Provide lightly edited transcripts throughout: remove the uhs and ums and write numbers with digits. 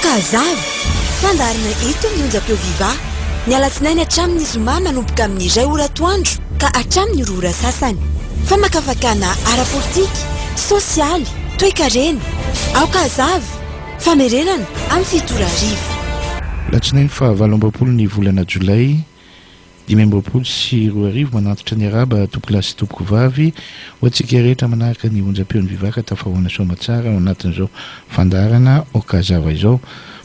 ka zava fandarina eto amin'ny onjam-peo viva ny alatsinainy hatramin'ny zoma manomboka amin'ny iray ora atoandro ka hatramin'ny ora sasany fa makafakana ara-politika sosialy toe-karena aoka zava famerenana amin'ny fitora arivo latsinainy fa 20 ny volana jolay 20 sy 2 manantitra ny araba tompolasy tompoko vavy ho antsika rehetra manaraka ny onjam-peon'ny vivaka tafahoana soamatsara ao anatin'izao fandarana okazava izao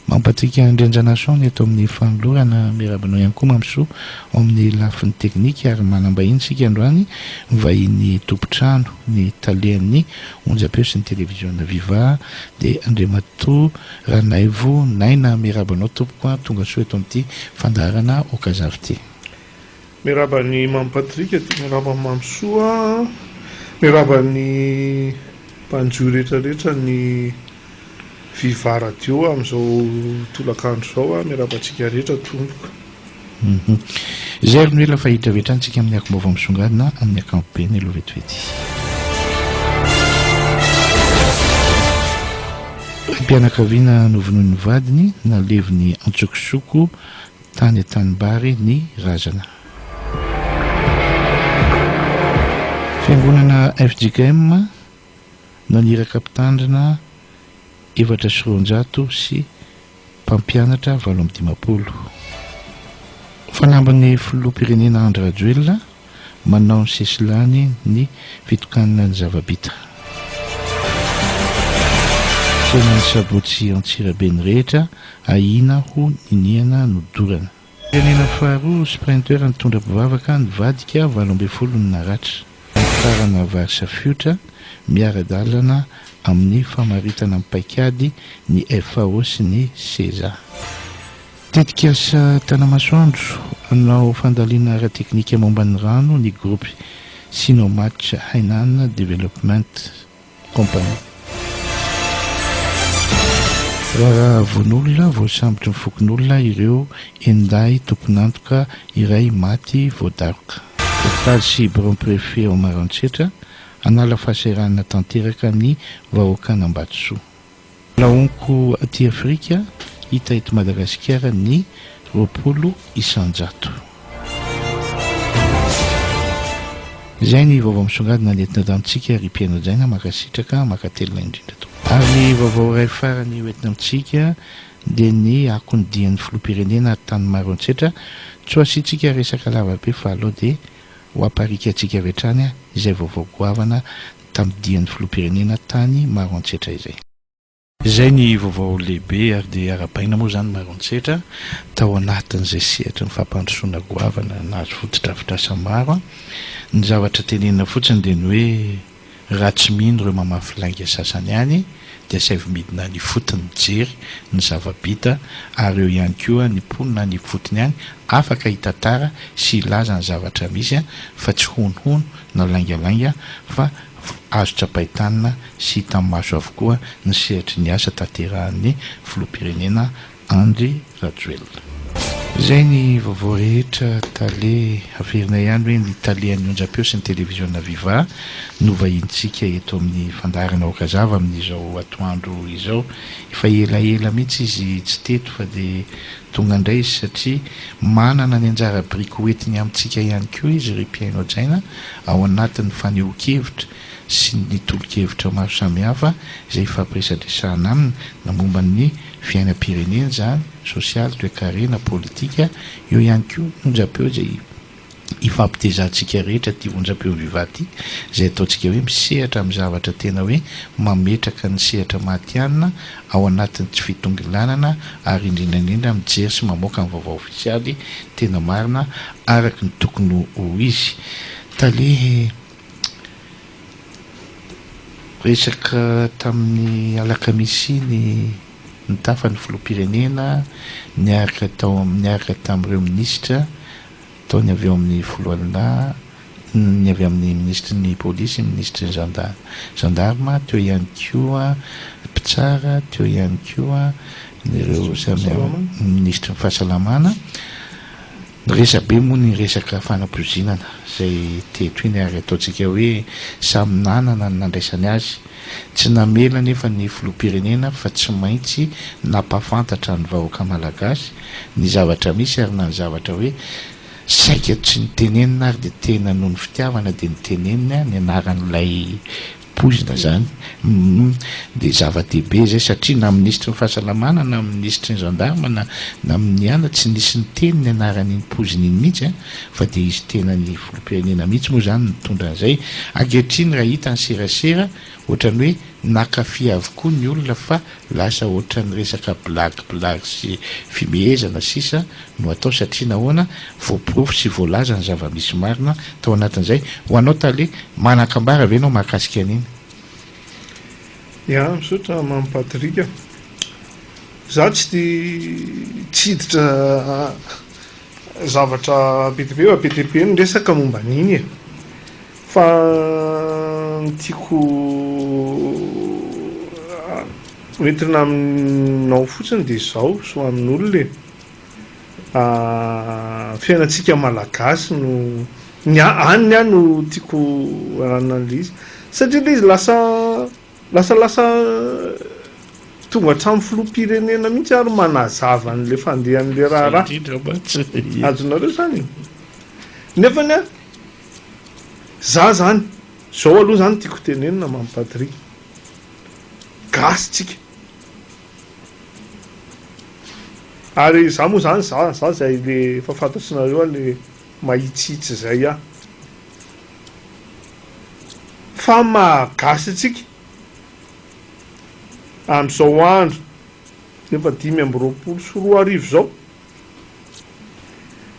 mampatrika andrianjanason eto amin'ny fanolorana miarabanao ihany koa mamsoa ao amin'ny lafiny teknika ary manambahiny sika androany vahiny tompotrano ny talian'ny onjam-peo sy ny televiziona viva dia andriamato ranaivo naina miarabanao tompoko tonga soa eto amin'ity fandarana okazava ity. Mirabany mampatrika ty mirabany mamsoa mirabany mpanjo rehetrarehetra ny viva radio amin'izao tolakandro zao mirabantsika rehetra tomboka zay ary noela fa hitravetransika amin'ny akombova misongadina amin'ny akampobeny aloha vetivety mpianakaviana novonohy ny vadiny naleviny antsokosoko tany an-tanimbary ny razana. Fiangonana FJKM naniraka mpitandrina 700 sy mpampianatra 750. Fanamban'ny filoham-pirenena Andry Rajoelina manao ny sesilany ny fitokanana ny zava-bita. Senany sabotsy Antsirabeny rehetra ahina ho niniana nodorana. Firenena faharoa sprinter nitondra mpivavaka nivadika 12 ny naratra. Farana Varsa Futra miara-dalana amin'ny famaritana mipaikady ny FAO sy ny CESA. Tetikasa Tanamasoandro anao fandaliana ara-teknika momban'ny rano ny groupe Sinomatch Hainan Development Company. Raha von'olona voasambotry ny fokon'olona ireo enday tomponantoka iray maty voadaroka. Hôpital sy bureau préfet ao Maroantsetra anala fahasahiranana tanteraka ny vahoakana Ambatsoa. Laonko aty Afrika hita eto Madagasikara ny 20 isanjato. Izay ny vaovao misongadina nentina tamintsika ry Piano Jaina makasitraka makatelona indrindra to. Ary ny vaovao iray farany hoentina amintsika dia ny akony dian'ny filoham-pirenena tany Maroantsetra tsy ho asitsika resaka lavabe fa aloha dia ho aparika antsika vetrany izay vaovao goavana tamin'ny dian'ny filoham-pirenena tany Maroantsetra izay. Izay ny vaovao lehibe ary dia arabaina moa zany Maroantsetra tao anatin'izay sehatra ny fampandrosoana goavana nahazo fotodrafitrasa maro. Ny zavatra tenenina fotsiny dia ny hoe raha tsy mino ireo mamafy lainga sasany ihany dia saivy midina ny fotony mijery ny zava-bita ary eo ihany koa ny ponina ny fotony ihany afaka hitantara sy ilaza ny zavatra misy fa tsy honohono na laingalainga fa azo tsapahitanina sy tamin'ny maso avokoa ny sehatry ny asa tanterahan'ny filoham-pirenena Andry Rajoelina. Izay ny vaovao rehetra tale averina ihany hoe ny talehan'ny onjam-peo sy ny televiziona viva no vahintsika eto amin'ny fandarana okazava amin'izao atoandro izao. Efa elaela mihitsy izy tsy teto fa dia tonga indray izy satria manana ny anjara biriky hoentiny amintsika ihany koa izy ry Piano Jaina ao anatin'ny fanehoan-kevitra sy ny tolo-kevitra maro samihafa izay fampiresadresahana aminy na momba ny fiainam-pirenena zany sosialy toe-karena politika eo ihany koa onjam-peo izay ifampitezantsika rehetra ty onjam-peo viva ty izay ataontsika hoe misehatra amin'ny zavatra tena hoe mametraka ny sehatra mahatianina ao anatin'ny tsy fitongilanana ary indrindraindrindra mijery sy mamoaka ny vaovao ofisialy tena marina araka ny tokony ho izy. Tale resaka tamin'ny alakamisy ny tafan'ny filoham-pirenena niaraka tamin'ireo minisitra taony avy eo amin'ny voalohany ny avy amin'ny ministre ny polisy ministre gendarme teo ihany koa mpitsara teo ihany koa ireo ministre ny fahasalamana resabe moa ny resaka fanampozinana zay teto iny ary ataontsika hoe samy nanana ny nandraisany azy tsy namela nefa ny filoham-pirenena fa tsy maintsy nampafantatra ny vahoaka malagasy ny zavatra misy ary na ny zavatra hoe saika tsy nitenenina ary de tena noho ny fitiavana de nitenenina ny anaran'ilay pozina zany de zava-dehibe zay satria na ministry ny fahasalamana na ministry ny gendarme na amin'ny ana tsy nisy ny teny ny anaran'iny pozina iny mihitsy fa de izy tena ny filoham-pirenena mihitsy moa zany nitondra an'izay ankehitriny raha hita ny serasera ohatrany hoe nakafia avokoa ny olona fa lasa ohatrany resaka blague sy fimehezana sisa no atao satria nahoana voaporofo sy voalaza ny zava-misy marina tao anatin'izay ho anao tale manakambara ve anao mahakasika an'iny ya misaotra mampatrika za tsy hiditra zavatra BTP ny resaka momba an'iny e fa tiako entina aminao fotsiny de zao so amin'olona fiainatsika malagasy no aniny a no tiako arana le izy satria le izy lasa tonga hatramin'ny filoham-pirenena mihitsy ary manazava n'le fandehan'le raharaha azonareo zany nefany a za zany zao aloha zany tiako tenenina mampatrika gasy tsika ary za moa zany za zay le fahafantatsinareo le mahitsihitsy zay a fa mahagasy atsika am'izao andro nefa 5:24 zao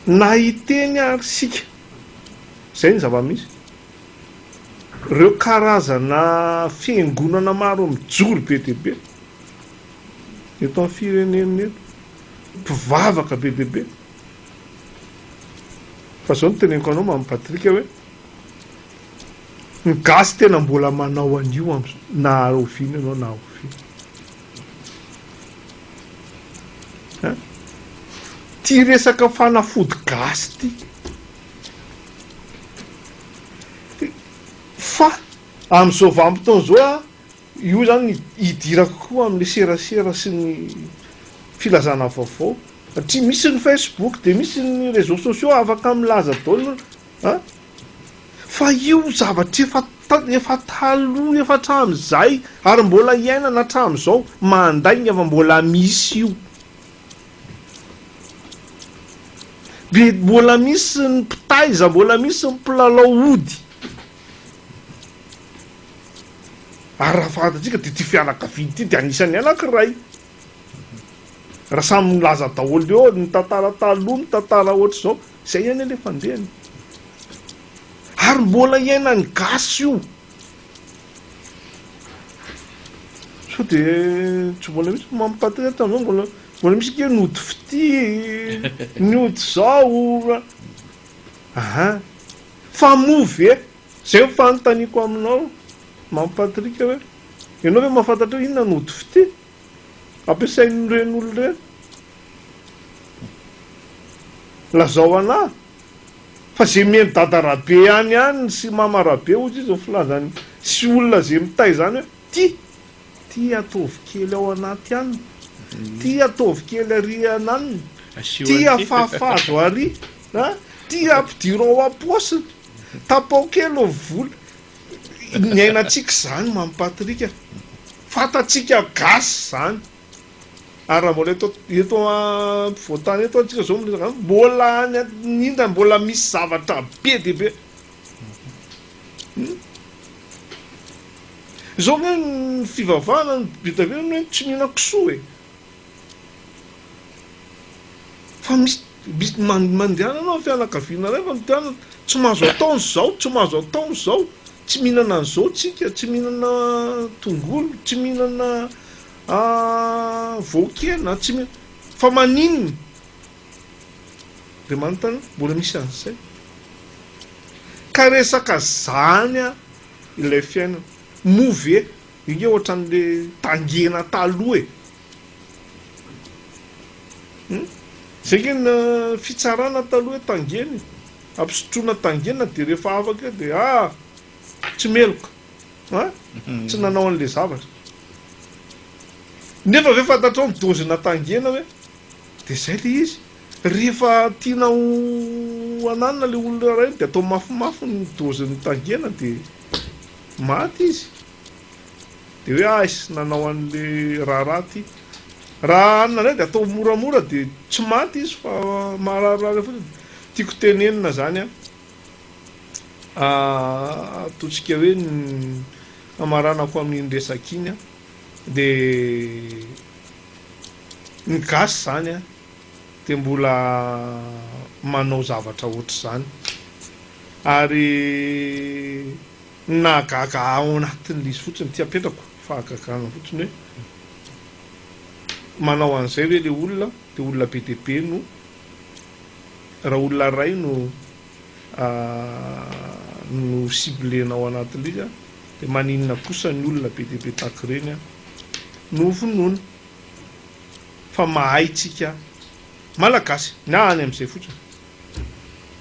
na hiteny ary sika zay ny zava-misy reo karazana fiangonana maro mijoro be dehibe eto amin'ny firenena eto mpivavaka be dehibe fa zao niteneniko anao mampatrika hoe ny gasy tena mbola manao an'io na oviny anao na oviny ty resaka fanafody gasy ty fa am'izao vanim-potoana zao a io zany hidirako koa am'le serasera sy ny filazana vaovao satria misy ny Facebook de misy ny réseaux sociaux afaka milaza daoly fa io zavatra efa taloha efa hatram'izay ary mbola iainana hatram'izao mandaigna fa mbola misy io be mbola misy ny mpitaiza mbola misy ny mpilalao ody ary raha fantatsika de ty fianakavidy ty de anisany anankiray raha samy milaza daholy eo ny tantara taloha ny tantara ohatry zao zay ihany le fandehany ary mbola iaina ny gasy io so de tsy mbola misy mampatrika tam'izao mbola misy ke nody fity nody zao fa movy e zay fanotaniko aminao mampatrika hoe ianao hoe mahafantatra hoe inona nody fity ampiasain'ren'olo reny lazao ana fa zay miendada rabe any sy mama rabe ozy izy filazany sy olona zay mitay zany hoe ty ataovy kely ao anaty any ty ataovy kely ary anany ty afahafazo ary ty ampidiro ao am-posiny tapao kely o vola ny ainatsika zany mampatrika fatatsika gasy zany ary raha mbola eto voatany eto atsika zao mbola ninda mbola misy zavatra be dehibe zao hoe ny fivavahana ny bitavena hoe tsy mihina kisoa e fa misy mandehana anao fianakaviana ray fa mitehana tsy mahazo ataony zao tsy mahazo ataony zao tsy mihinana an'izao tsika tsy mihinana tongolo tsy mihinana voakena tsy fa maninona de manontany mbola misy an'izay ka resaka zany a ilay fiainana movy e ige ohatran'le tangena taloha e zay keny fitsarana taloha hoe tangeny ampisotroana tangena de rehefa afaka de tsy meloka tsy nanao an'le zavatra nefa ve fantatrao midozina tangena hoe de zay le izy rehefa tianao ananina le olona ray de atao mafimafy ny doziny tangena de maty izy de hoe isy nanao an'le raharaty raha anina ray de atao moramora de tsy maty izy fa mahararara fotsiny tiako tenenina zany ataontsika hoe ny amaranako amin'iny resaka iny de ny gasy zany de mbola manao zavatra ohatr' zany ary nahagaga ao anatin'le izy fotsiny ty apetrako fahagagana fotsiny hoe manao an'izay hoe le olona de olona be de be no raha olona ray no ciblenao anatin'le izy de maninona kosa ny olona be de be tahaka ireny no vonoina fa mahay tsika malagasy ny any am'izay fotsiny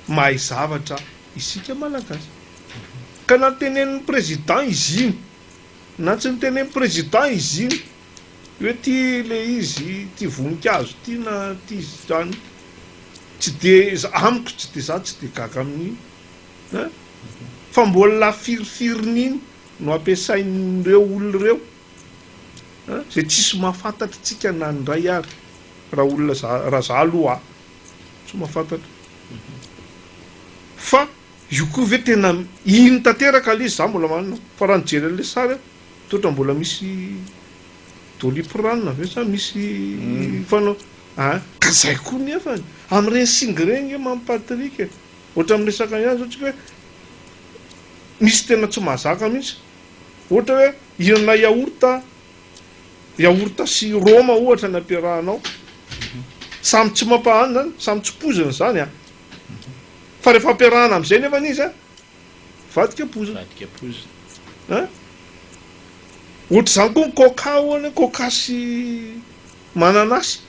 mahay zavatra isika malagasy ka na tenen'ny président izy iny na tsy nitenen'ny président izy iny hoe ty le izy ty voninkazo ty na ty zany tsy de amiko tsy de za tsy de gaga amin'iny fa mbola firifirin'iny no ampiasain'ireo olona ireo zay tsisy mahafantatry tsika na ndray ary raha olona raha za aloha tsy mahafantatra fa io koa ve tena iny tanteraka le izy za mbola manina fa raha nijery an'le sary toatra mbola misy doliprane ve sa misy fanao ka zay koa nefa am'ireny singy reny mampatrika ohatra amin'ny resaka ihany zao tsika hoe misy tena tsy mahazaka mihitsy ohatra hoe ihinana yaourta sy roma ohatra ny ampiarahanao samy tsy mampahany zany samy tsy poziny zany fa rehefa ampiarahana am'izay nefa n'izy vadika pozina ohatra zany koa ny coca ohany coca sy mananasy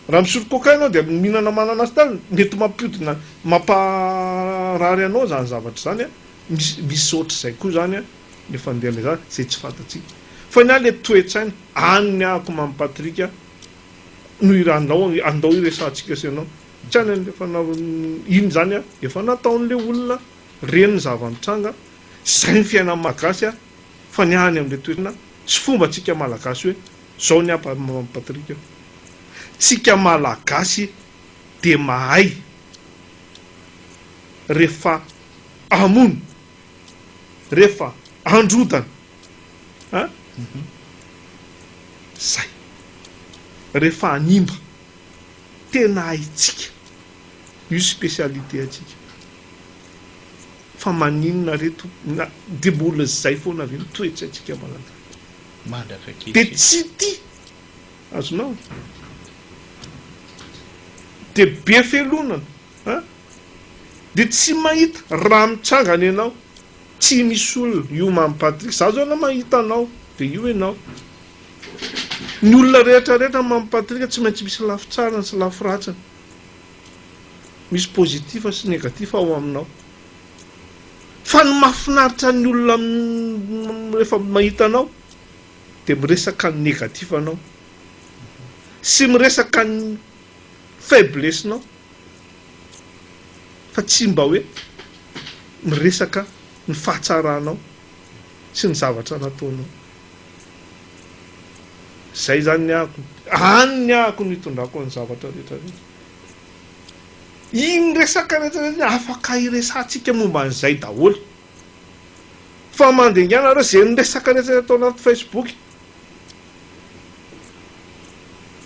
raha misotro coca ianao de mihinana mananasy tany mety mampiodina mamparary anao zany zavatra zany misy ohatr'izay koa zany nefa andeha le zany zay tsy fantatsika fa ny le toetsaina any ahako mampatrika no iranao andao iresantsika senao tsy any efa iny zany efa nataon'le olona reny ny zava-mitranga zay ny fiainan'ny malagasy fa ny any am'le toetrana sy fomba tsika malagasy hoe zao ny mampatrika tsika malagasy de mahay rehefa amono rehefa androdana zay rehefa animba tena haitsika io spécialité atsika fa maninona reto de mbola zay foana avy toetra atsika malagasy de tsy ty azonao de be felonana de tsy mahita raha mitsangana ianao tsy misy olona io mampatrika za zao na mahita anao de io ianao ny olona rehetrarehetra mampatrika tsy maintsy misy lafitsarany sy lafiratsiny misy pozitiva sy negativa ao aminao fa ny mahafinaritra ny olona rehefa mahita anao de miresaka ny negativa anao sy miresaka ny faiblessenao fa tsy mba hoe miresaka ny fahatsaranao sy ny zavatra nataonao zay zany ny ahako any ahako nitondrako ny zavatra rehetrarehetra iny resaka rehetrarehetra afaka iresantsika momba an'izay daholo fa mandingana reo zay nyresaka rehetrarehetra atao anaty Facebook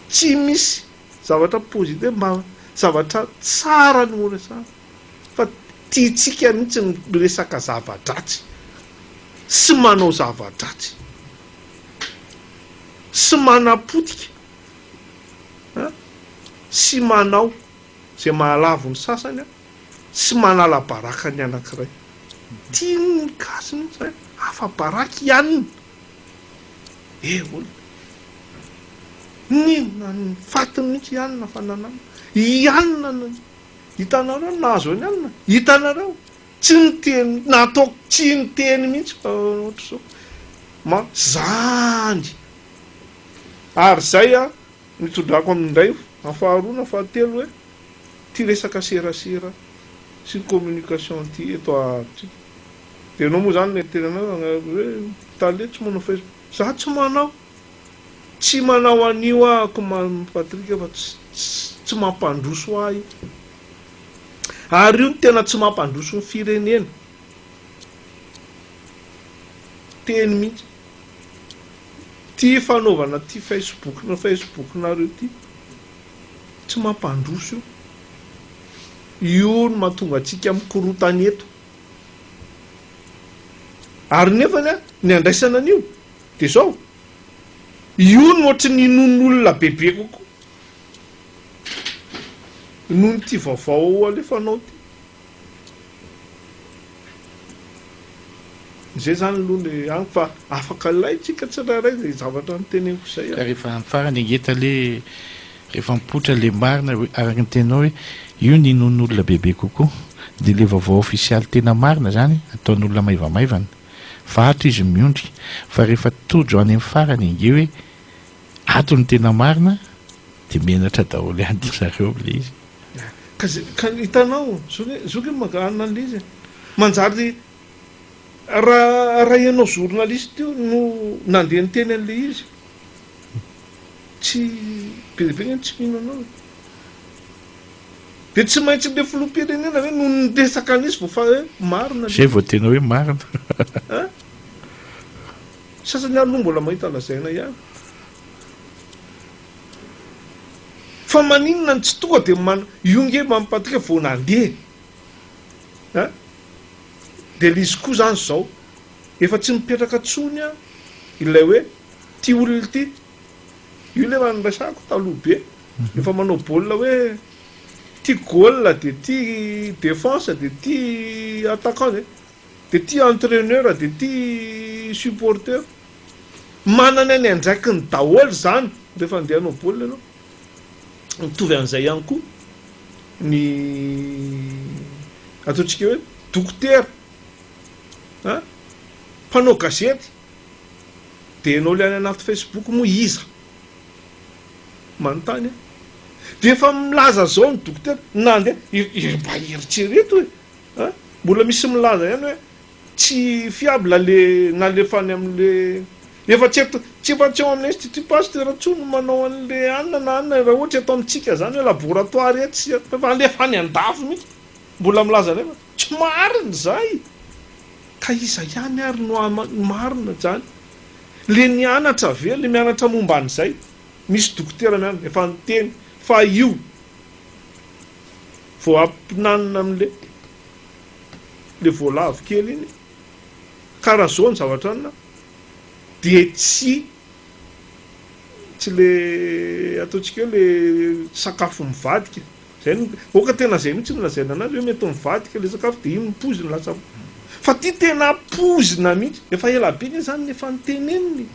tsy misy zavatra positif mba zavatra tsara no resana fa tiatsika mihitsy ny resaka zava-dratsy sy manao zava-dratsy sy manapotika sy manao zay mahalavo ny sasany sy manala baraka ny anankiray tia ny gasiny zay afa baraky ihanina olona ninona ny fatiny mihitsy ihanina fa nanana ianina hitanareo nazo any alina hitanareo tsy niteny nataoko tsy niteny mihitsy fa ohatra zao zany ary zay a nitondrako amindray afaharoana fahatelo hoe ty resaka serasera sy ny communication ty eto atsika de anao moa zany le tenanao hoe tale tsy manao Facebook za tsy manao anio ahako Patrika fa tsy mampandroso ahy ary io tena tsy mampandroso ny firenena teny mihitsy ty fanaovana ty Facebook nareo ty tsy mampandroso io no mahatonga atsika mikorotany eto ary nefany a ny andraisana an'io de zao io no ohatry ny non'olona bebe kokoa noho ty vaovao alefanao ty zay zany aloha le any fa afaka laitsika tsirairay zay zavatra nyteneniko zay ka rehefa farany angeta le rehefa mipotra le marina araky ny tenao hoe io ny non'olona bebe kokoa de le vaovao ofisialy tena marina zany ataon'olona maivamaivana fa ato izy miondry fa rehefa todro any amin'ny farany inge hoe ato ny tena marina de menatra daholo ihany zareo le izy ka hitanao zoky maganana le izy manjary raha ianao journaliste io no nandeha ny teny an'le izy tsy bebe tsy mino anao de tsy maintsy le filoham-pirenena hoe no nidesaka an'izy vo fa hoe marina zay vao tena hoe marina sasany ary no mbola mahita lazaina ihany fa maninona ny tsy tonga de io nge mampatrika vo nandeha de l'izy koa zany zao efa tsy mipetraka tsony a ilay hoe ty olona ty io le mandraisako taloha be efa manao baolina hoe ty goal de ty défense de ty attaquant de ty entraîneur de ty supporter manana ny andraiky ny daholo zany rehefa andeha hanao baolina anao mitovy an'izay ihany koa ny ataontsika hoe dokotera mpanao gazety de anao le any anaty Facebook moa iza manontany de efa milaza zao ny dokotera nandeha mba eritrereto hoe mbola misy milaza ihany hoe tsy fiable le nalefany am'le efa tsy efa tsy eo amin'ny institut pasteur tsony manao an'le anina na anina raha ohatra eto amitsika zany hoe laboratoire tsy efa alefany andafo mihitsy mbola milaza nefa tsy marina zay ka iza ihany ary no marina zany le nianatra ve le mianatra momba an'izay misy dokotera mianatra efa niteny fa io vo ampinanina am'le voalavo kely iny karaha zao ny zavatra anina de tsy le ataontsika hoe le sakafo mivadika zay oka tena zay mihitsy nolazaina anazy hoe mety mivadika le sakafo de iny mipozina lasa fa ty tena pozina mihitsy efa ela be ny zany nefa niteneniny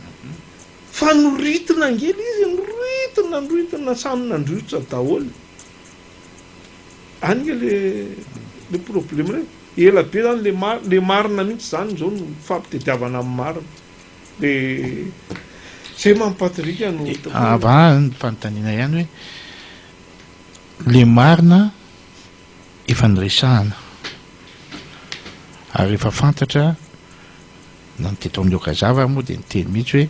fa noritina ngely izy noritina samy nandroitra daholo any le problème re ela be zany le marina mihitsy zany zao no fampitediavana amin'ny marina de zay mampatrika no ny fanontaniana ihany hoe le marina efa niresahana ary rehefa fantatra nanteto amin'ny okazava moa de niteny mihitsy hoe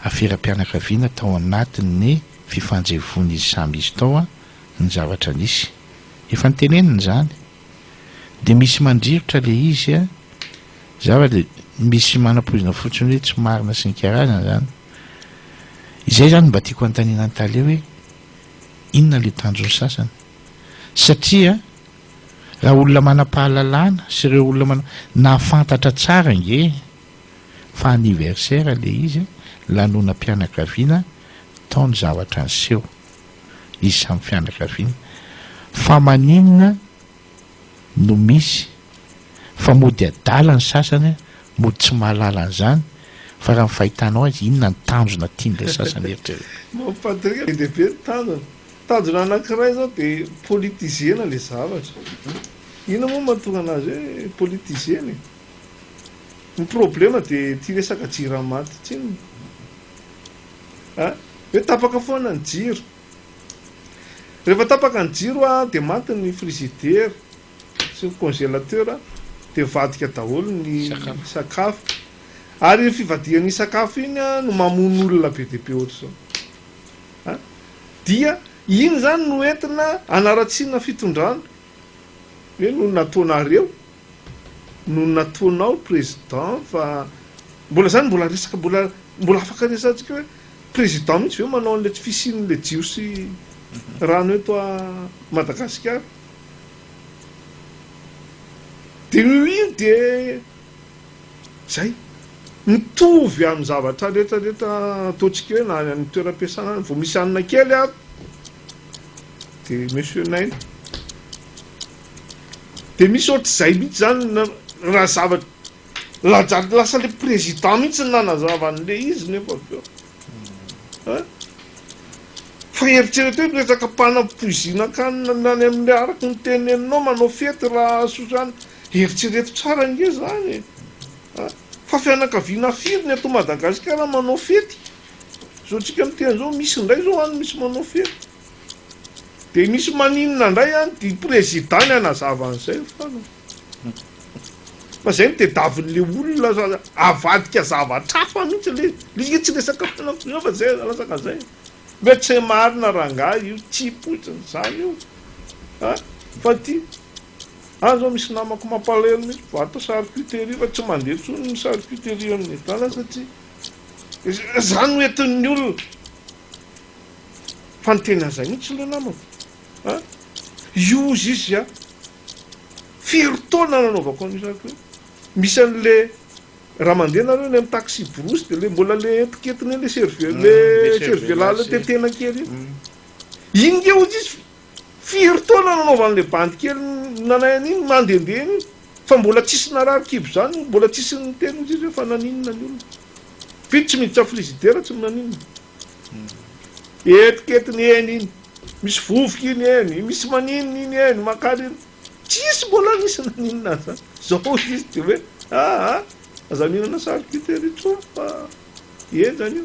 afera-pianakaviana tao anatin'ny fifanjevony izy samy izy tao a ny zavatra nisy efa nitenenina zany de misy mandrivotra le izy a zava de misy manam-pozina fotsiny hoe tsy marina sy ny karazana zany izay zany mba tiako antanina antale hoe inona le tanjony sasany satria raha olona manam-pahalalana sy ireo olona nafantatra tsara nge fa anniversaire le izy lanona mpianakaviana taony zavatra nyseho izy samy fianakaviana fa maninona no misy fa mody adala ny sasany mody tsy mahalala an'izany fa raha ny fahitanao azy inona ny tanjona tian'ilay sasany eritrereta mampatrika dehibe ny tanjona tadona anankiray zao dia politisiena le zavatra ina moa mahatonga anazy hoe politisiena ny problema dia ty resaka jiramaty tsiny hoe tapaka foana ny jiro rehefa tapaka ny jiro a dia maty ny frigidaire sy ny congélateur dia vadika daholo ny sakafo ary fivadihan'ny sakafo iny a no mamono olona be dia be ohatr' zao dia iny zany no entina anaratsiana fitondrana hoe no nataonareo no nataonao président fa mbola zany mbola resaka mbola afaka resantsika hoe président mihitsy ve manao an'le tsy fisin'le jiosy rano eto a Madagasikara dia io dia zay mitovy amin'ny zavatra rehetrarehetra ataontsika hoe na ny toeram-piasana vao misy anina kely aby dia monsieur naina dia misy ohatr'izay mihitsy zany raha zavatra lajary lasa le président mihitsy nanazava an'le izy nefa aveo fa eritrereto hoe resaka mpanam-poizina kanina nany amin'le araky ny teneninao manao fety raha sozany eritrereto tsara nge zany fa fianakaviana firy ny ato Madagasikara manao fety zao tsika miteny zao misy indray zao any misy manao fety dia misy maninona indray any dia président ny anazava an'izay fa zay ny tediavin'le olona avadika zavatrafa mihitsy le tsy resaka fianakaviana fa zay lasaka zay mety tsy marina rangahy io tsy potsiny zany io fa ty zao misy namako mampalelo mihitsy vata charcuterie fa tsy mandeha tsony ny charcuterie amin'ny tana satria zany hoentin'ny olona fa nytena zay mihitsy le namako io izy firy taona nanaovako anisako hoe misy an'le raha mandeha nareo ny amin'ny taxi brosy dia le mbola le etiketiny le cervelala tetena kely iny nge ozy izy firy taona nanaovan'le bandy kely nanay an'iny mandehandeha iny fa mbola tsisy nararikibo zany mbola tsisy ny teny ozy izy hoe fa naninona ny olona pity tsy miditra frigidaire tsy naninona etiketiny eny iny misy vovoka iny eny misy maninona iny eny makary iny tsisy mbola misy naninona zany zao izy dia hoe aza mihinana charcuterie tso fa zany io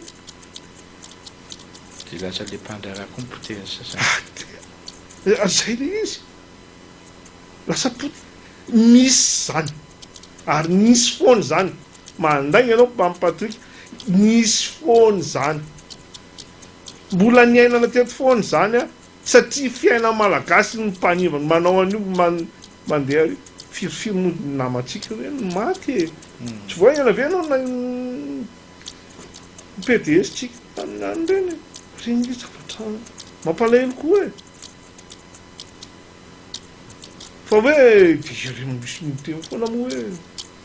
dia lasa le mpandara computer zay le izy lasa misy zany ary nisy foany zany mandagny ianao mpampatrik nisy foany zany mbola ny ainana teto foany zany satria fiaina malagasy ny mpanivany manao an'io mandeha firofiry no namatsika hoe no maty tsy voa iana ve anao na PDS tsika taminany reny reny le zavatra mampalahelo koa fa hoe direny misy miteny foana moa hoe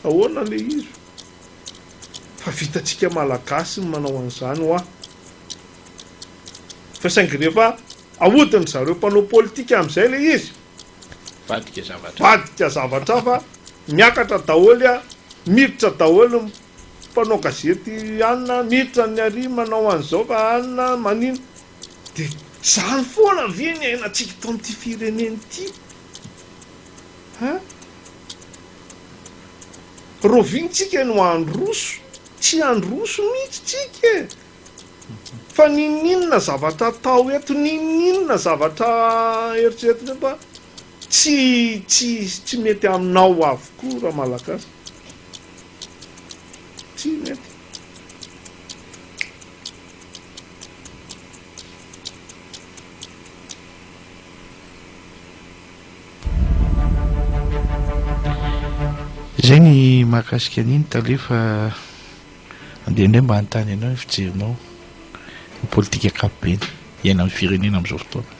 ahoana le izy fa vitatsika malagasy ny manao an'izany ho fa saingy rehefa ahodiny zareo mpanao politika amin'izay le izy vadika zavatra fa miakatra daholo miditra daholo mpanao gazety anina miditra ny ary manao an'izao fa anina manino dia zany foana ve ny ainatsika tao amin'ity fireneny ity rovintsika no androso tsy androso mihitsy tsika fa nininona zavatra atao eto nininona zavatra eritreretina fa tsy mety aminao avokoa raha malagasy tsy mety zay ny mahakasika an'iny talefa andehandray mba hantany ianao ny fijerinao ny politika akapobeny iaina amin'ny firenena amin'izao fotoana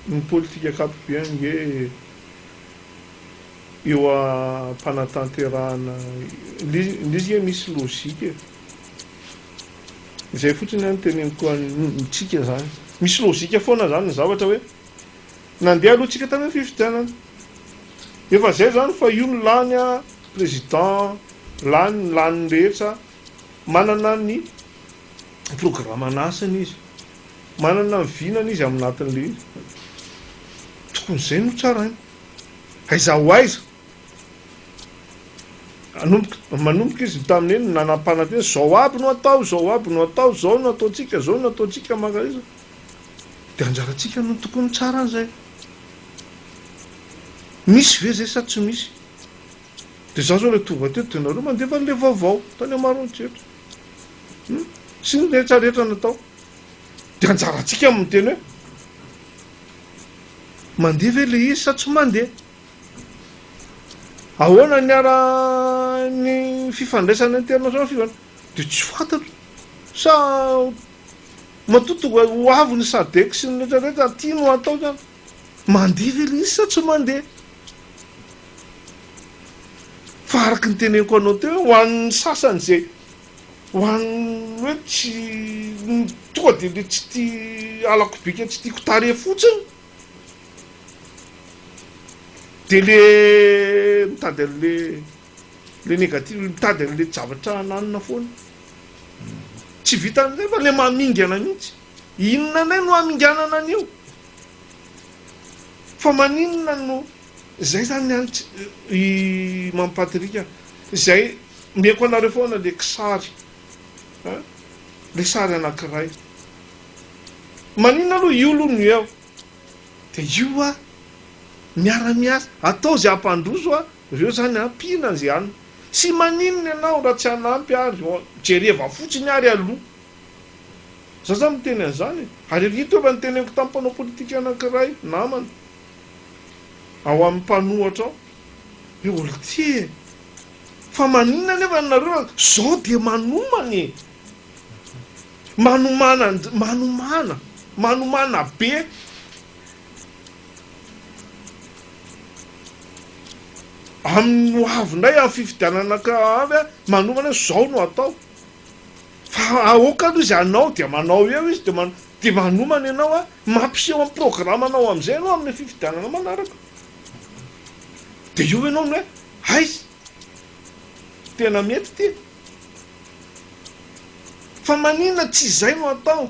ny politika akapobeny nge eo a-panatanterahana lizy hoe misy lozika zay fotsiny any teneniko mitsika zany misy lozika foana zany ny zavatra hoe nandeha aloha tsika tamy fifidianana efa zay zany fa io ny lany président lany rehetra manana ny programme anasany izy manana ny vinana izy aminatin'le izy tokony zay no tsara iny aiza ho aiza manomboka izy tamin'eny nanam-panantena zao aby no atao zao aby no atao zao no ataotsika zao no ataotsika maka izy de anjaratsika no tokony tsara an'izay misy ve zay sa tsy misy de za zao le tonga teto tenareo mandefa n'le vaovao tany amarontsetra sy ny rehetra rehetra natao de anjaratsika amin'ny teny hoe mandeha ve le izy sa tsy mandeha ahoana niara ny fifandraisana international fifan de tsy fantatro sa matoto ho avy ny sadeky sy ny rehetrarehetra aty no atao zany mandeha ve le izy sa tsy mandeha fa araky ny teneniko anao teo ho an'ny sasany zay ho an'ny hoe tsy tonga de le tsy ti alako bika tsy tiako tare fotsiny de le mitady le négative mitady an'le zavatra ananina foana tsy vitan'izay fa le mamingana mihitsy inona nay no haminganana an'io fa maninona no zay zany antsy i mampatrika zay meko anareo foana le kisary le sary anankiray maninona aloha io aloha no eo de io a miara-miasa atao zay ampandroso a reo zany ampina zay any sy maninona ianao raha tsy anampy ary jereva fotsiny ary aloha za zany miteny an'izany ary rito efa nyteneniko tamin'ny mpanao politika anankiray namana ao amin'ny mpanohatra ao e olo ty fa maninona nefa nareo zao de manomany manomana be amin'ny hoavindray amin'ny fifidiananaka avy a manomana zao no atao fa aoka aloha izy anao de manao eo izy de manomana ianao a mampiseho amin'ny programme anao am'izay anao amin'ny fifidianana manaraka de io ianao no hoe hay tena mety ty fa maninona tsy zay no atao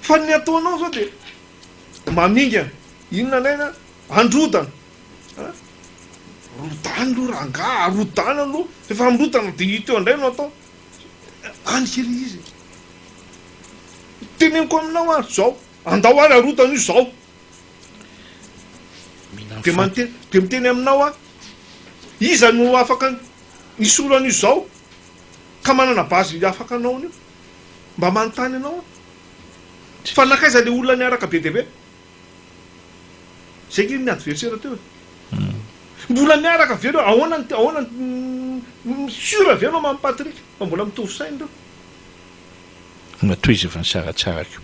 fa ny ataonao zao de mamingana inona nayna androdana rodany aloha ranga rodany aloha efa mirotana de iteo andray no atao any kely izy teneniko aminao ary zao andao ary arotana io zao de manteny de miteny aminao a iza no afaka isolana io zao ka manana bazy afaka anao io mba manontany anao fa nakaiza le olona niaraka be debe zay ke miadversera teo mbola miaraka avelo ahoana sura avelo mampatrika fa mbola mitovy sainy reo matoy izy efa nisaratsaraka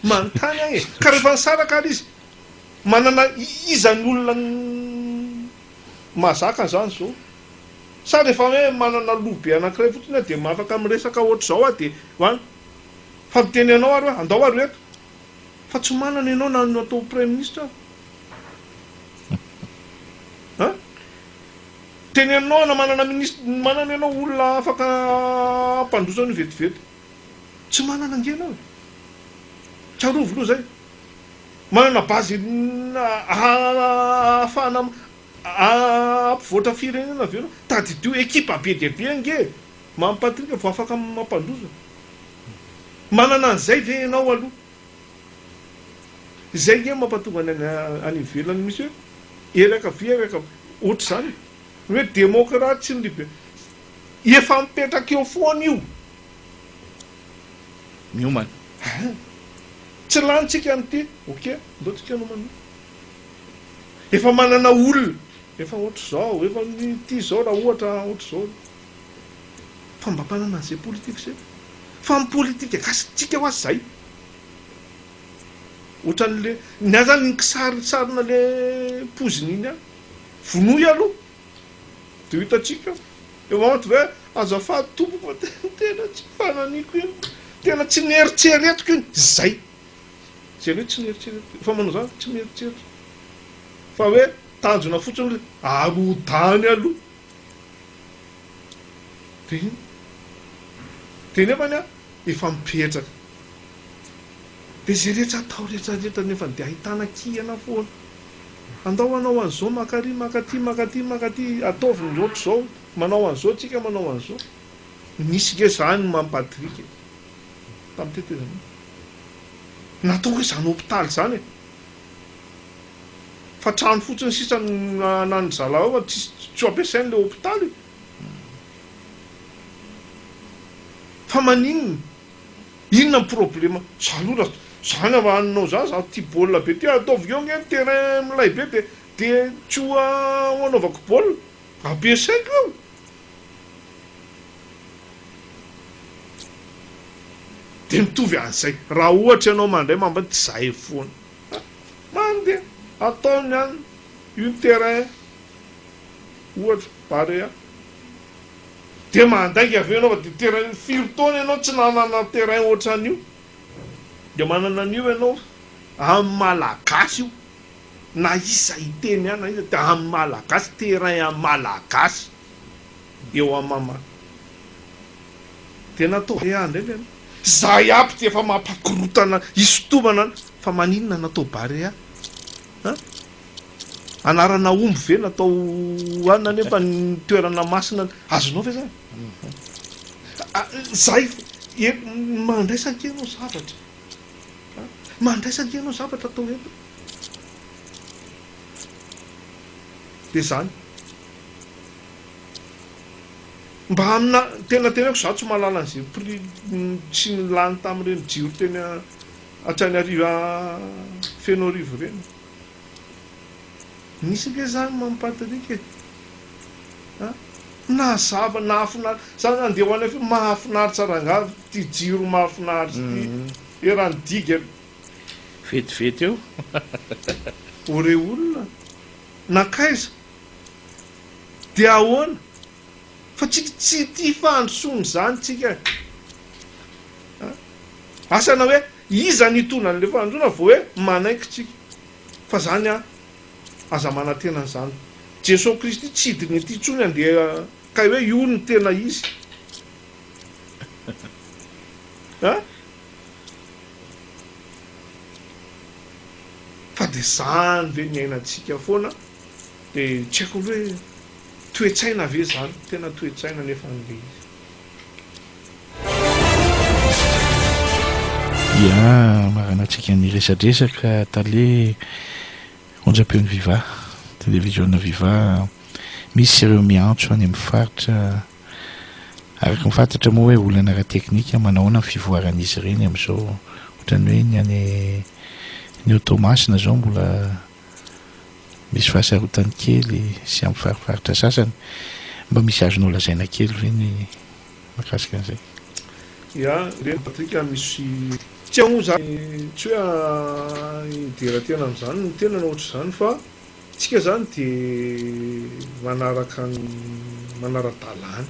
manontany agny e ka rehefa nisaraka ary izy manana izany olona mahazaka zany zao sa rehefa hoe manana lobe anankiray fotsiny de maafaka miresaka ohatr' zao a de hoany fa miteny anao ary hoe andao ary eto fa tsy manana ianao na no atao premier ministre teny anao na manana ministre manana ianao olona afaka ampandrosany vetivety tsy manana angenao tsarovy loha zay manana bazy ahafahana ampivoatra firenena aveo tady teo ekipa be de be nge mampatrika vo afaka mampandrosa manana an'izay ve ianao aloha zay nge mampatonga any ivelany misy hoe eraka veraka ohatra zany hoe démocrate tsy nylibe efa mipetraka eo foana io miomana tsy lanitsika anyty ok ndotsika anao mano efa manana olona efa ohatra zao efa ty zao raha ohatra ohatra zao fa mba mpanana an'izay politika zay fa my politika gasitsika ho azy zay ohatran'le nya zany nkisarisarina le poziny iny a vonoy aloha de hitatsika eo maty hoe azafady tompoko fa tena tsy fananiko iny tena tsy nieritseretiko iny zay zay hoe tsy nieritseretiko fa manao zany tsy mieritseritra fa hoe tanjona fotsiny le arodany aloha de iny de nefany a efa mipetraka dia zay rehetra atao rehetrarehetra nefa dia ahitana kihana foana andao anao an'izao makary makaty ataovy ny oatra zao manao an'izao tsika manao an'izao nisy ke zany mampatrika tamin'ny tetezana natao hoe zany hôpitaly zany e fa trano fotsiny sisa nany zala ao tsy ampiasainy le hôpitaly fa maninona inona ny problema zalola zany avaninao za za ty baolina be ty ataovy eo nge terrain milay be de tsy ho anaovako baolina ampiasaiko eo de mitovy an'izay raha ohatra ianao mandray mamba tsy zay foana mandeha ataony any io ny terrain ohatra parea de mandaika avy anao fa de terrain firy taona ianao tsy nanana terrain ohatran'io de manana an'io ianao amin'ny malagasy io na isa iteny any na iza de amin'ny malagasy terrain amin'ny malagasy eo amama tena atao andray zay aby ty efa mampakorotana isotomana any fa maninona natao barea anarana omby ve natao anina nefa ny toerana masina azonao ve zany zay mandraisankenao zavatra mandraisankenao zavatra atao eto de zany mba amina tena za tsy mahalala an'izay prix tsy nilany tamin'ireny jiro teny atrany ariva feno arivo reny nisy ke zany mampatrika na zava na afinaritra zany andeha ho any fe mahafinaritra rangavy ty jiro mahafinaritra ty erany diga vetivety eo ore olona nakaiza de ahoana fa tsy ty fandrosony zany tsika asana hoe iza nitona an'le fandrosona vo hoe manaiky tsika fa zany aza manantena zany Jesosy Kristy tsy hidiny ty tsony andeha ka hoe io ny tena izy fa de zany ve ny ainatsika foana de tsy haiko hoe toetsaina ve zany tena toetsaina nefa n'le izy ia maranatsika ny resadresaka tale onjam-peon'ny Viva televisiona Viva misy ireo miantso any amin'ny faritra araka mifantatra moa hoe olana ara teknika manahoana ny fivoaran'izy ireny amin'izao ohatrany hoe ny any ny automasina zao mbola misy fahasarotany kely sy amin'ny farifaritra sasany mba misy azonao lazaina kely ve ny makasika an'izay ia reny patrika misy tsy ao zany tsy hoe idera tena am'zany ny tena na ohatra zany fa tsika zany de manaraka ny manara-dalàna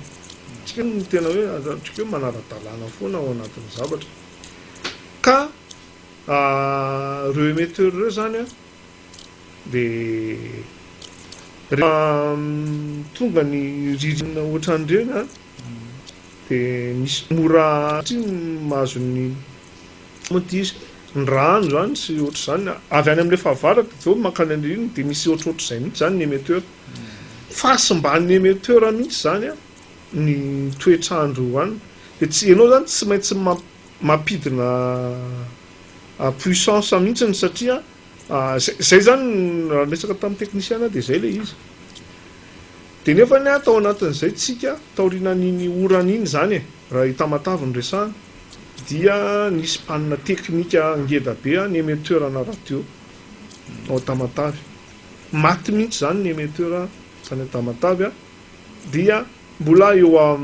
tsika ny tena hoe tsika hoe manara-dalàna foana ao anatin'ny zavatra ka reo émetteur reo zany de rehefa tonga ny ririna ohatran'ireny de misy mora tsy mahazo ny motizy ny rano zany sy ohatra zany avy any amin'le fahavaratra zao mankany aniriny de misy ohatrohatr'izay mihitsy zany ny émetteur fahasimban'ny émetteur mihitsy zany ny toetrandro any de tsy ianao zany tsy maintsy mampidina puissance mihitsiny satria zay zany raha resaka tamin'ny teknisiana de zay le izy de nefa ny atao anatin'izay tsika taorinan'iny oran'iny zany raha hita matavy ny resahana dia nisy mpanina teknika ngeda be ny émetteur ana radio ao Tamatavy maty mihitsy zany ny émetteur tany Tamatavy dia mbola eo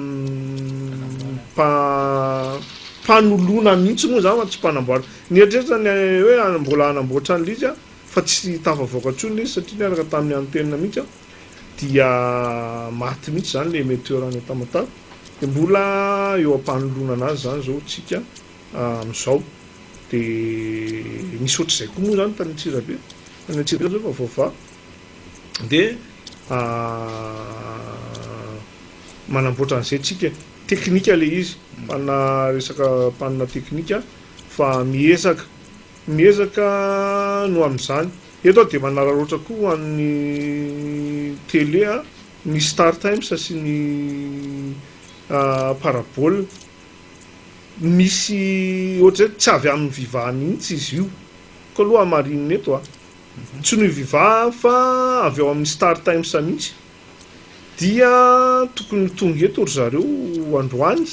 panolona mihitsy moa zany tsy mpanamboara ny eritreritany hoe mbola anamboatra an'lizy fa tsy tafavoaka tsony izy satria niaraka tamin'ny antenina mihitsy dia maty mihitsy zany le émetteur any Tamatavy de mbola eo ampanolona anazy zany zao tsika am'izao de misy ohatr'izay koa moa zany tany Antsirabe tany Antsirabe zao fa vaovao de manamboatra an'izay tsika teknika le izy mpanina resaka mpanina teknika fa miezaka miezaka no amin'izany eto dia manararoatra koa an'ny télé ny Star Times sy ny parabole misy ohatra hoe tsy avy amin'ny Viva mihitsy izy io ko aloha amarinina eto tsy ny Viva fa avy ao amin'ny Star Times mihitsy dia tokony tonga eto ry zareo androany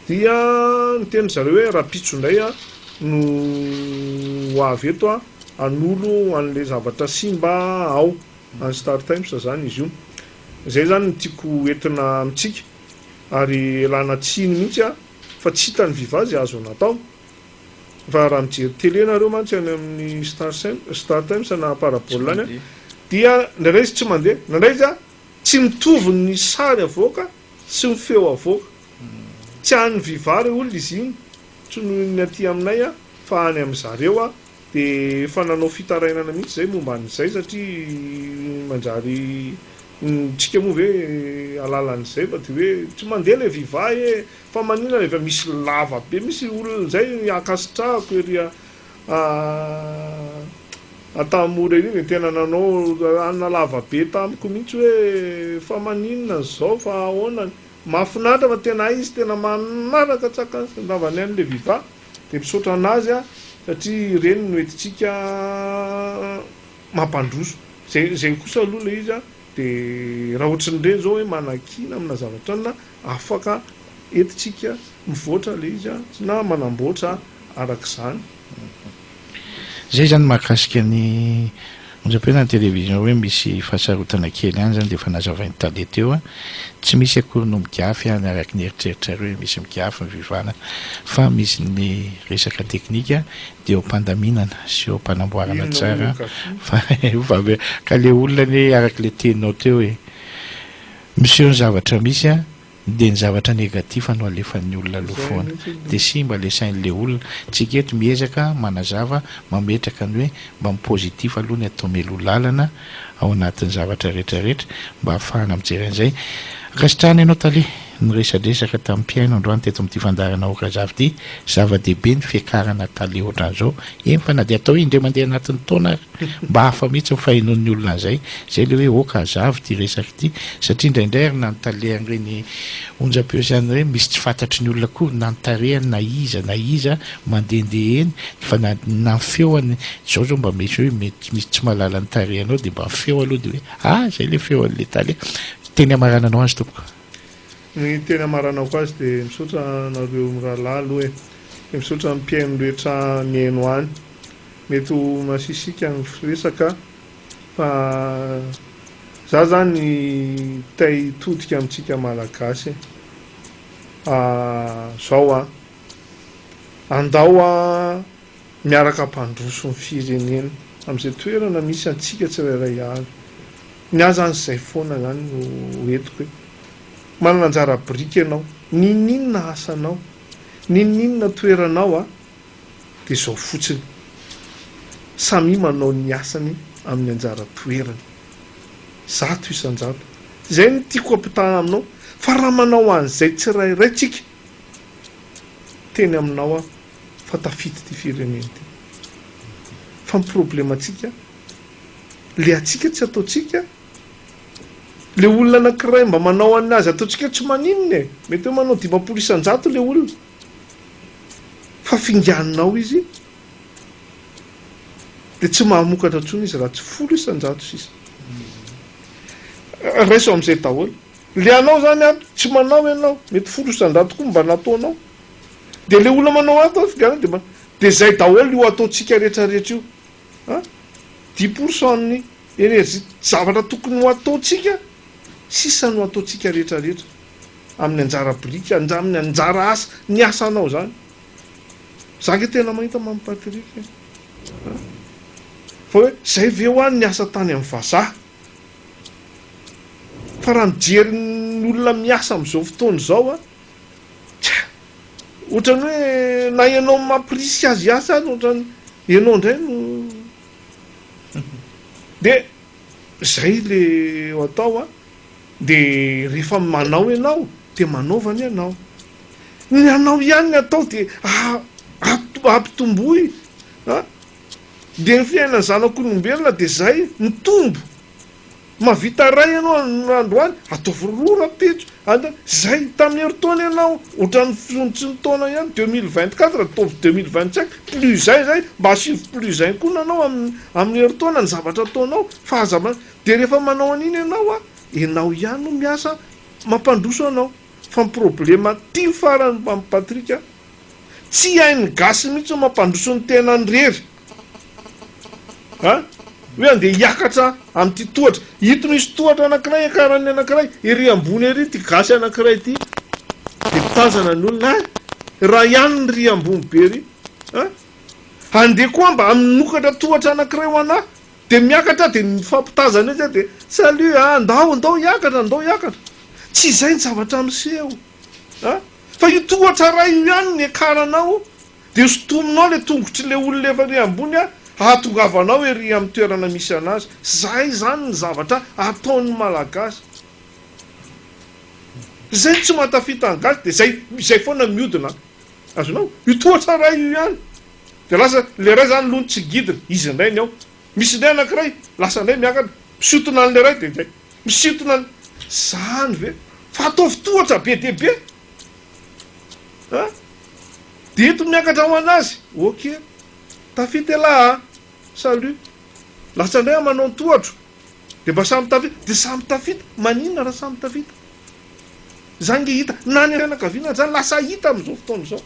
dia ny teny zareo hoe rapitso indray no avy eto an'olo an'le zavatra simba ao any Star Times zany izy io zay zany tiako entina amitsika ary elana tsiny mihitsy fa tsy hitany Viva zay azo natao fa raha mijery télé nareo mantsy any amin'ny Star Times na parabole any dia ndraindray izy tsy mandeha ndraindray izy tsy mitovy ny sary avoaka sy ny feo avoaka tsy any Viva reo olona izy iny tsy noho ny aty aminay fa any amin'zareo dia fa nanao fitarainana mihitsy zay momba an'izay satria manjary tsika moa hoe alalan'izay fa dia hoe tsy mandeha le Viva fa maninona efa misy lava be misy olona zay akasitrahako ery atamora iny tena nanao anina lava be tamiko mihitsy hoe fa maninona zao fa ahoana mahafinaritra fa tena izy tena manaraka tsaka ndavany an'le Viva dia misaotra anazy satria ireny no entintsika mampandroso zay kosa aloha le izy dia raha ohatran'ireny zao hoe manakina amina zavatra na afaka entintsika mivoatra le izy na manamboatra arak'izany zay zany mahakasika ny onjam-piana ny télévision hoe misy fahasarotana kely any zany dia efa nazavainy tale teo tsy misy akory no migiafy any araky ny eritreritrareo hoe misy migiafy mivivana fa misy ny resaka teknika dia eo mpandaminana sy eo mpanamboarana tsara fa ka le olona ny araky le teninao teo hoe monsieur ny zavatra misy dia ny zavatra negatif no alefan'ny olona aloha foana dia simba le sain'le olona tsika eto miezaka manazava mametraka ny hoe mba mipositif aloha ny atao melo lalana ao anatin'ny zavatra rehetrarehetra mba hahafahana mijery an'izay akasitrahana ianao tale ny resadresaka tamin'ny mpiaino androany teto amin'ity fandarana okazavy ity zava-dehibe ny fiakarana tale ohatran'izao fa na dia atao indray mandeha anatin'ny taona mba hafa mihitsy ny fahinon'ny olona an'izay zay le hoe okazavy ity resaka ity satria indraindray na ny talehany reny onjam-peo zany reny misy tsy fantatry ny olona koa na nytarehany na iza mandehandeha eny fa na ny feoany zao mba misy hoe misy tsy mahalala ny tarehanao dia mba feo aloha dia hoe zay le feo an'le tale teny amarananao azy tompoko ny teny amaranako azy dia misaotra nareo mirahalahy aloha dia misaotra mpiaino rehetra miaino any mety ho masisika ny resaka fa za zany tay todika amintsika malagasy zao andao miaraka mpandroso ny firenena amin'izay toerana misy antsika tsirairay avy ny azan'izay foana zany no entiko hoe manana anjara brika ianao ninninona asanao ninninona toeranao dia zao fotsiny samy manao ny asany amin'ny anjara toerany zato isan-jato zay ny tiako ampitana aminao fa raha manao an'izay tsirairay tsika teny aminao fa tafity ty firenena ty fa ny problematsika le atsika tsy ataotsika le olona anankiray mba manao an'azy ataotsika tsy maninona mety hoe manao 500 isan-jato le olona fa finganinao izy dia tsy mahamokatra ntsony izy raha tsy 10 isan-jato sisa raiso amin'izay daholo le anao zany tsy manao ianao mety 10 isan-jato koa mba nataonao dia le olona manao ato fingana dia zay daholo io ataotsika rehetrarehetra io 10% ny energie zavatra tokony ho ataotsika sisa no ataotsika rehetrarehetra amin'ny anjara brika amin'ny anjara asa ny asanao zany zaka tena mahita mampatrika fa hoe zay ve ho any ny asa tany amin'ny vazaha fa raha mijery ny olona miasa amin'izao fotoana izao ohatrany hoe na ianao mampirisy azy asa ohatrany ianao indray no dia zay le atao dia rehefa manao ianao dia manaovany ianao ny anao ihany ny atao dia ampitomboy dia ny fiainany zanak'olombelona dia zay mitombo mavita ray ianao androany ataovy roa-rapetso zay tamin'ny heritaona ianao ohatran'ny fiontsy ny taona ihany 2024 ataovy 2025 plus zay mba asivy plus zay koa nanao amin'ny heritaona ny zavatra ataonao fahazavana dia rehefa manao an'iny ianao ianao ihany no miasa mampandroso anao fa ny problema ty farany amin'ny Patrika tsy hainy gasy mihitsy ho mampandroso ny tena ny rery hoe andeha hiakatra amin'ity tohatra hito misy tohatra anankiray akarany anankiray ery ambony ery ty gasy anankiray ty dia mitazana ny olona raha ihany ny ry ambony be ry andeha koa mba amin'nokatra tohatra anankiray ho anahy dia miakatra dia mifampitazana izy dia salut andao hiakatra tsy izay ny zavatra miseho fa io tohatra ray io ihany ny akaranao dia sotominao le tongotry le olona efa ry ambony ahatongavanao ery amin'ny toerana misy anazy zay zany ny zavatra ataon'ny malagasy zay tsy matafita ny gasy dia zay foana miodina azonao io tohatra ray io ihany dia lasa le ray zany lohany tsy gidina izy indray ny ao misy indray anankiray lasa indray miakatra misotona an'le ray dia zay misotona zany ve fa ataovy tohatra be dia be dia eto miakatra ho anazy ok tafita laha salut lasa indray manao tohatro dia mba samy tafita dia samy tafita maninona raha samy tafita zany hita na ny anakaviana zany lasa hita amin'izao fotoana izao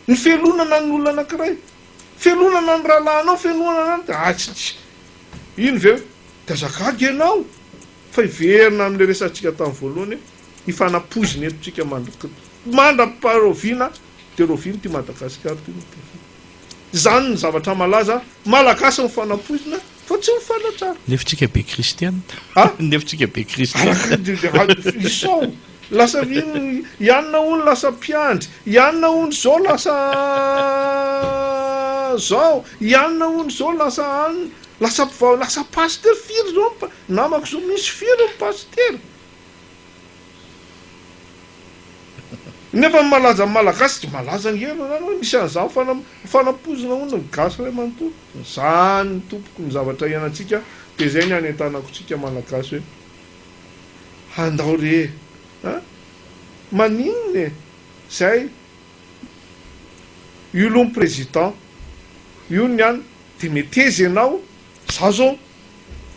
ny felonana ny olona anankiray felonana ny rahalahinao felonana ny tsy ino ve dia zakagy ianao fa hiverina amin'le resantsika tamin'ny voalohany hifanapoziny etontsika mandra-paroviana dia roviny ty Madagasikara ty zany ny zavatra malaza malagasy ny fanapozina fa tsy mifanatsara nefitsika be kristiana nefitsika be kristiana isao lasa iny ianona ony lasa mpiandry ianona ony zao lasa zao ianona ony zao lasa paster firy zao namako zao misy firy ny paster nefa malaza malagasy tsy malaza ny hero zany hoe misy an'izao fanapozina ona ny gasy ray manontolo zany ny tompoko ny zavatra ianantsika dia zay ny anentanako tsika malagasy hoe handao re maninona zay io loha ny président io ny any dia metezy ianao za zao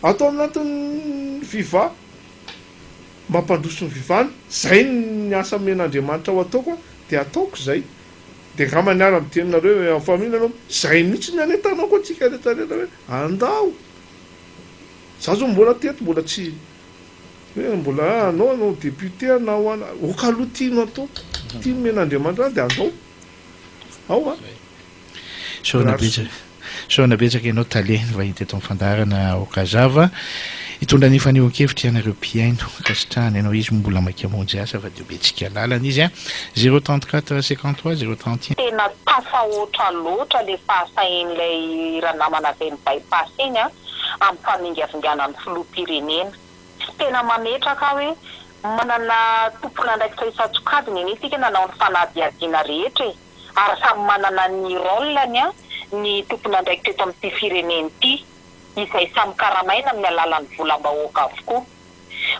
atao aminatin'ny viva mampandroso ny vivany zay ny asa men'Andriamanitra ho ataoko dia ataoko zay dia ngamba niara amin'ny teninareo amin'ny famille anao zay mihitsy ny anentanako atsika rehetrarehetra hoe andao za zao mbola teto mbola tsy hoe mbola anao député anao oka aloha tiano atao tia men'Andriamanitra dia andao ao soana betsaka ianao taleny vahita eto amin'ny fandarana okazava hitondra ny fanehoan-kevitra ianareo mpiaino kasitrahana ianao izy mbola maikamonjy asa fa dia betsika lalana izy 034 53 031 tena tafahoatra loatra le fahasahin'ilay ranamana zay mibaipasy iny amin'ny famingavinganan'ny filoham-pirenena tena mametraka hoe manana tompona ndraikitra isatsokadiny eny isika nanao ny fanadiadiana rehetra ary samy manana ny rôlany ny tompona ndraikitra eto amin'ity firenena ity izay samy karamaina amin'ny alalan'ny volam-bahoaka avokoa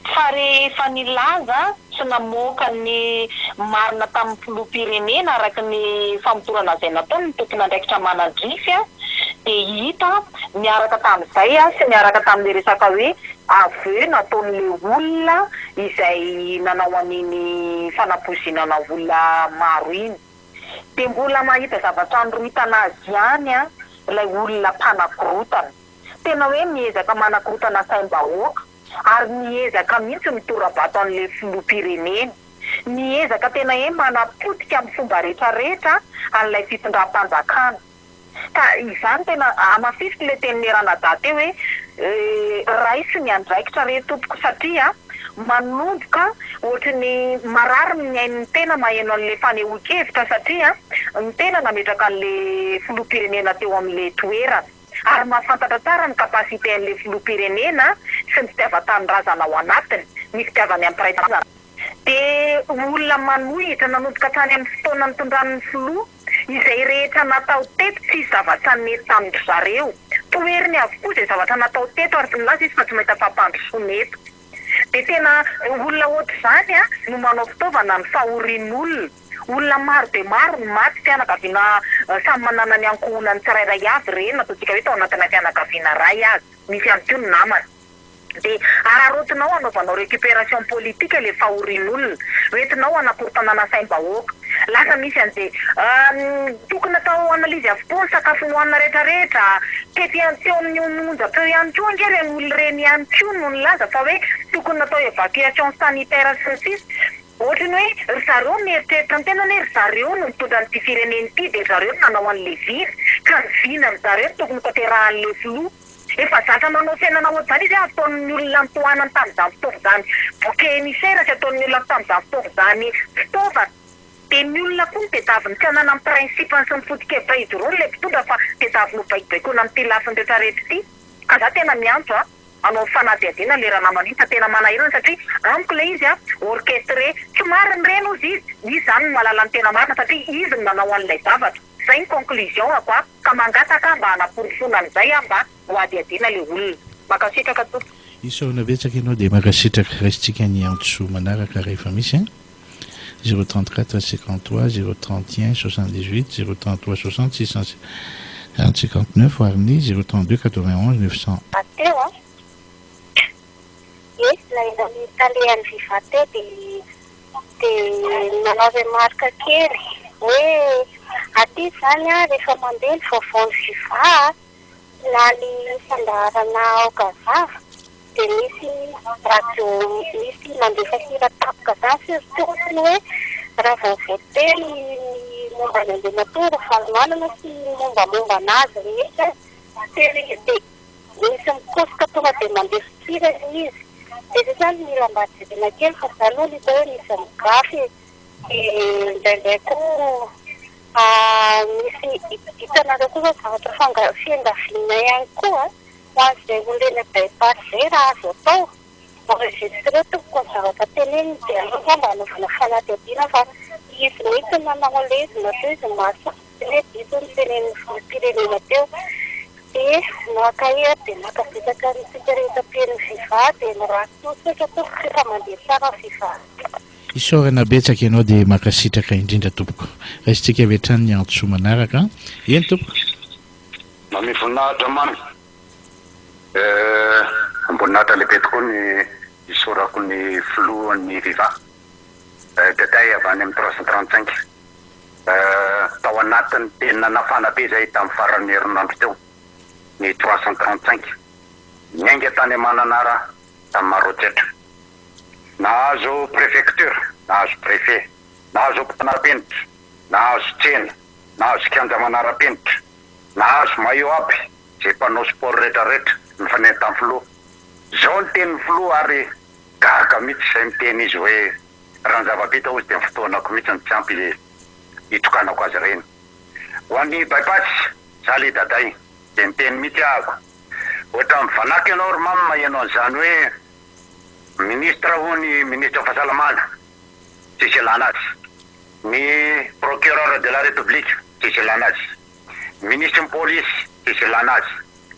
fa rehefa nilaza sy namoaka ny marina tamin'ny filoham-pirenena araka ny famotorana izay nataony ny tompona ndraikitra manadrify dia hita miaraka tamin'izay sy miaraka tamin'le resaka hoe aveo nataon'le olona izay nanao an'iny fanapozinana olona maro iny dia mbola mahita zavatra androitana azy ihany ilay olona mpanakorotana tena hoe miezaka manakorotana saim-bahoaka ary miezaka mihitsy mitorabato an'le filoham-pirenena miezaka tena hoe manapotika amin'ny fomba rehetrarehetra an'ilay fitondram-panjakana ka izany tena amafisika le tenin'erana daty hoe raisy ny andraikitra re tompoko satria manomboka ohatrany marary miain'ny tena maheno an'le fanehoan-kevitra satria ny tena nametraka an'le filoham-pirenena teo amin'le toerana ary mahafantatra tsara ny kapasité an'le filoham-pirenena sy ny fitiavan-tanindrazana ao anatiny ny fitiavany amin'ny piraizana dia olona manohitra nanomboka hatrany amin'ny fotoana nitondran'ny filoha izay rehetra natao teto tsy zavatra mety tamindry zareo toeriny avokoa zay zavatra natao teto ary milaza izy fa tsy mahita fampandrosoana eto de tena olona ohatr'izany no manao fitaovana ny fahorian'olona olona maro de maro ny maty fianakaviana samy manana ny ankohonany tsirairay avy reny ataontsika hoe tao anatina fianakaviana ray azy misy ihany koa ny namany de ararotinao anaovanao récupération politique le fahorian'olona hoentinao anakorontanana saim-bahoaka lasa misy an'izay tokony atao analizy avokoa ny sakafo nohanina rehetrarehetra teo amin'ny ononja-peo ihany koa angery ny olona reny ihany koa no nilaza fa hoe tokony natao évacuation sanitaire sy ny sisa ohatrany hoe ry zareo mieritreritra ny tena hoe ry zareo no mitondra n'ity fireneny ity de zareo nanao an'le vina ka ny vina ny zareo tokony tanterahan'le filoha efa zatra manao fiainana ohatr'izany izy ataon'ny olona nitohanany tamin'izany fitaova zany bouquet-émissaire sy ataon'ny olona tamin'izany fitaova zany fitaovana de ny olona koa tedaviny tsy anana amin'ny principany sy ny foto-kevitra izy roa le mpitondra fa tedaviny ho baibaikoina amin'ity lafiny rehetrarehetra ity ka za tena miantso anao fanadihadiana le raha namany fa tena manahirana satria amiko le izy orchestré tsy mariny reny ozy izy zany ny mahalala ny tena marina satria izy ny nanao an'ilay zavatra zay ny conclusion ako ka mangataka mba hanaporofona an'izay mba ho adiadiana le olona makasitraka to isaorana betsaka ianao dia makasitraka raisitsika ny antso manaraka rehefa misy 034 53 031 78 033 66 59 ary ny 032 91 900 ateo ilay italiany vivate de manao remarque kely hoe aty zany rehefa mandeha ny vaovao ny viva laly fandaharana aokazava de misy radio misy mandefa hira tapoka zany surtout hoe raha vaovotely momba ny andeha matory fanoanana sy mombamomba anazy rehetra tely de misy mikosoka tonga de mandefa hira izy de zay zany mila mba jerena kely fa zaloha ny hoe misy migafy ndraindray koa misy hitanareo koa zavatra fiangaviana ihany koa ho azay olena bypass zay raha azo atao enregistré tokony zavatra teneny de aloha mba anaovana fanadihadiana fa izy mety nanao alezina teo izy masa hoe diso ny teneny firenena teo de nakaia de nakapetaka nisika rehetra peny viva de norasosotra to rehefa mandeha tsara viva isaorana betsaka ianao dia makasitraka indrindra tompoko raisitsika avy hatrany ny antso manaraka eny tompoko mamivonahitra mamy ambonihatra lehibe tokoa ny isorako ny filohan'ny viva daday avy any amin'ny 335 tao anatin'ny tena nafana be zay tamin'ny farany herinandro teo ny 335 miainga tany mananara tamin'ny marojetra nahazo préfecture nahazo préfet nahazo mpanarapenitra nahazo tsena nahazo kianja manarapenitra nahazo maillot aby zay mpanao sport rehetrarehetra mifaneny tamin'ny filoha zao ny teny filoha ary gaga mihitsy zay miteny izy hoe raha ny zava-bita ozy dia ny fotoanako mihitsy ny tsy ampy hitokanako azy reny ho an'ny bypass zaly daday de miteny mihitsy ahako ohatra mivanaky ianao ry mama ianao an'izany hoe ministre ho ny ministre fahasalamana tsisy ilana azy ny procureur de la république tsisy ilana azy ministre ny police tsisy ilana azy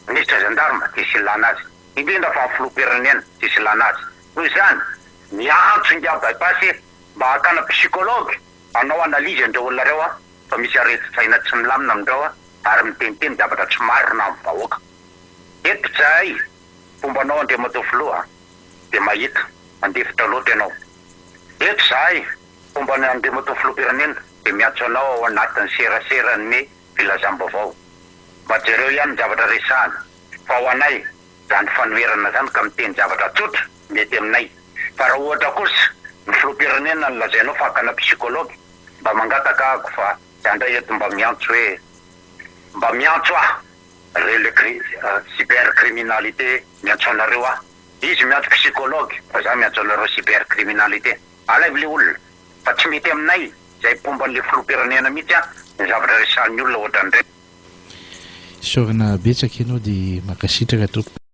ministre gendarme tsisy ilana azy indrindra fa filoha-pirenena tsisy ilana azy noho izany miantso inga bypassy mba hakana psychologue anao analyse andreo olona reo fa misy areti-tsaina tsy milamina amindreo ary miteniteny zavatra tsy marina amin'ny vahoaka eto zay fomba anao andre matao filoha de mahita andefitra loatra ianao eto zay fomba ny andre matao filoha-pirenena de miantso anao ao anatin'ny seraseran'ny filazam-baovao mba jereo ihany ny zavatra resahana fa ho anay zany fanoherana zany ka miteny zavatra tsotra mety aminay fa raha ohatra kosa ny filoha-pirenena ny lazainao fa hakana psychologue mba mangataka ako fa zandray eto mba miantso hoe mba miantso le cybercriminalité miantso anareo izy miantso psychologue fa za miantso anareo cybercriminalité alaivo le olona fa tsy mety aminay zay pomban'le filoha-pirenena mihitsy ny zavatra resahan'ny olona ohatra andray isaorana betsaka ianao dia makasitraka tompoko